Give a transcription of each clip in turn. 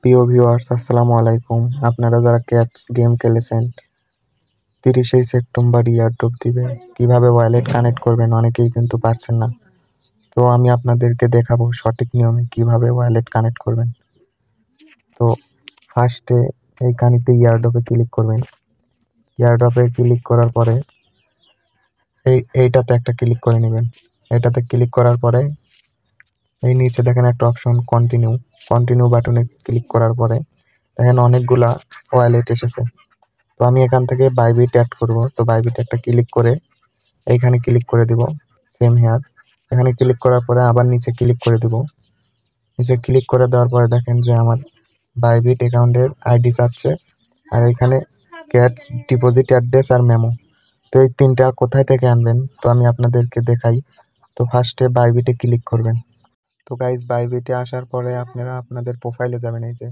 প্রিয় ভিউয়ার্স, আসসালামু আলাইকুম। আপনারা যারা ক্যাটস গেম খেলেছেন, 30শে সেপ্টেম্বর ইয়ারড্রপ দিবে, কিভাবে ওয়ালেট কানেক্ট করবেন অনেকেই কিন্তু পারছেন না। তো আমি আপনাদেরকে দেখাবো সঠিক নিয়মে কিভাবে ওয়ালেট কানেক্ট করবেন। তো ফার্স্টে এইখানেতে ইয়ারড্রপে ক্লিক করবেন। ইয়ারড্রপে ক্লিক করার পরে এইটাতে একটা ক্লিক করে নেবেন। এটাতে ক্লিক করার পরে এই নিচে দেখেন একটা অপশন কন্টিনিউ বাটনে ক্লিক করার পরে দেখেন অনেকগুলা ওয়ালেট এসেছে। তো আমি এখান থেকে বাইবিট অ্যাড করব। তো বাইবিট একটা ক্লিক করে এইখানে ক্লিক করে দিব, সেম হেয়ার। এখানে ক্লিক করার পরে আবার নিচে ক্লিক করে দিব। নিচে ক্লিক করে দেওয়ার পরে দেখেন যে আমার বাইবিট অ্যাকাউন্টের আইডি চাচ্ছে, আর এখানে ক্যাটস ডিপোজিট অ্যাড্রেস আর মেমো। তো এই তিনটা কোথায় থেকে আনবেন তো আমি আপনাদেরকে দেখাই। তো ফার্স্টে বাইবিটে ক্লিক করবেন। তো গাইজ, বাইবিটে আসার পরে আপনারা আপনাদের প্রোফাইলে যাবেন। এই যে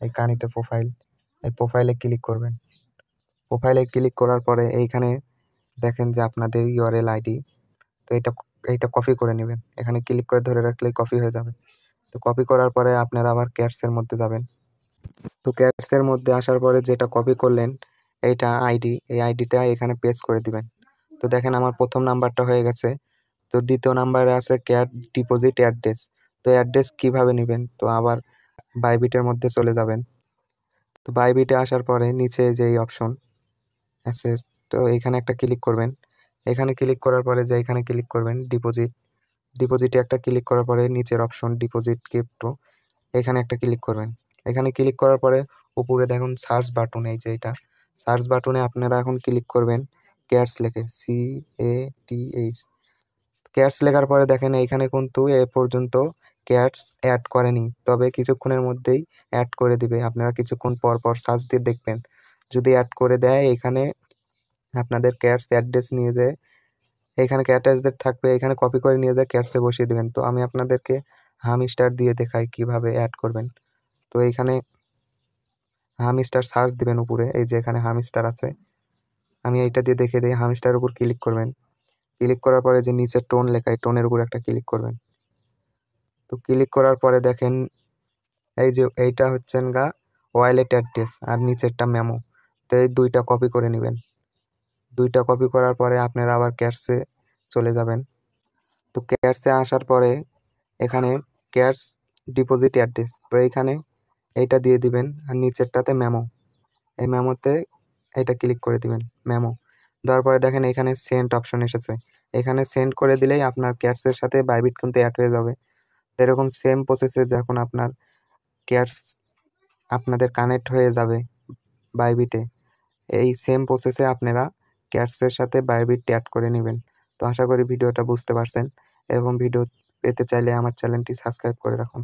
এই কানিতে প্রোফাইল, এই প্রোফাইলে ক্লিক করবেন। প্রোফাইলে ক্লিক করার পরে এইখানে দেখেন যে আপনাদের ইউআরএল আইডি। তো এইটা কপি করে নেবেন। এখানে ক্লিক করে ধরে রাখলেই কপি হয়ে যাবে। তো কপি করার পরে আপনারা আবার ক্যাটসের মধ্যে যাবেন। তো ক্যাটসের মধ্যে আসার পরে যেটা কপি করলেন এইটা আইডি, এই আইডিটা এখানে পেস্ট করে দিবেন। তো দেখেন আমার প্রথম নাম্বারটা হয়ে গেছে। তো দ্বিতীয় নাম্বারে আছে ক্যাট ডিপোজিট অ্যাড্রেস। তো অ্যাড্রেস কিভাবে নেবেন তো আবার বাইবিটের মধ্যে চলে যাবেন। তো বাইবিটে আসার পরে নিচে যে এই অপশন আছে, তো এখানে একটা ক্লিক করবেন। এখানে ক্লিক করার পরে যে এখানে ক্লিক করবেন ডিপোজিটে একটা ক্লিক করার পরে নিচের অপশন ডিপোজিট ক্রিপ্টো, এখানে একটা ক্লিক করবেন। এখানে ক্লিক করার পরে উপরে দেখুন সার্চ বাটন, এই যে এটা সার্চ বাটনে আপনারা এখন ক্লিক করবেন ক্যাটস লেখে, CATH। ক্যাটস লেখার পরে দেখেন এইখানে কিন্তু এ পর্যন্ত ক্যাটস অ্যাড করেনি, তবে কিছুক্ষণের মধ্যেই অ্যাড করে দিবে। আপনারা কিছুক্ষণ পর পর সার্চ দিয়ে দেখবেন, যদি অ্যাড করে দেয় এখানে আপনাদের ক্যাটস অ্যাড্রেস নিয়ে যায়, এখানে ক্যাট অ্যাড্রেস থাকবে, এখানে কপি করে নিয়ে যায় ক্যাটসে বসিয়ে দেবেন। তো আমি আপনাদেরকে হামস্টার দিয়ে দেখাই কিভাবে অ্যাড করবেন। তো এইখানে হামস্টার সার্চ দিবেন উপরে, এই যে এখানে হামস্টার আছে, আমি এইটা দিয়ে দেখে দিই। হামস্টারের উপর ক্লিক করবেন। ক্লিক করার পরে যে নিচে টোন লেখা, এই টোনের উপর একটা ক্লিক করবেন। তো ক্লিক করার পরে দেখেন এই যে এইটা হচ্ছেন গা ওয়ালেট অ্যাড্রেস আর নিচেরটা মেমো। তো এই দুইটা কপি করে নেবেন। দুইটা কপি করার পরে আপনারা আবার ক্যাটসে চলে যাবেন। তো ক্যাটসে আসার পরে এখানে ক্যাটস ডিপোজিট অ্যাড্রেস, তো এইখানে এইটা দিয়ে দিবেন আর নিচেরটাতে মেমো, এই মেমোতে এটা ক্লিক করে দিবেন মেমো। দেওয়ার পরে দেখেন এখানে সেন্ড অপশন এসেছে, এখানে সেন্ড করে দিলেই আপনার ক্যাটসের সাথে বাইবিট কিন্তু অ্যাড হয়ে যাবে। এরকম সেম প্রসেসে যখন আপনার ক্যাটস আপনাদের কানেক্ট হয়ে যাবে বাইবিটে, এই সেম প্রসেসে আপনারা ক্যাটসের সাথে বাইবিট অ্যাড করে নেবেন। তো আশা করি ভিডিওটা বুঝতে পারছেন। এরকম ভিডিও পেতে চাইলে আমার চ্যানেলটি সাবস্ক্রাইব করে রাখুন।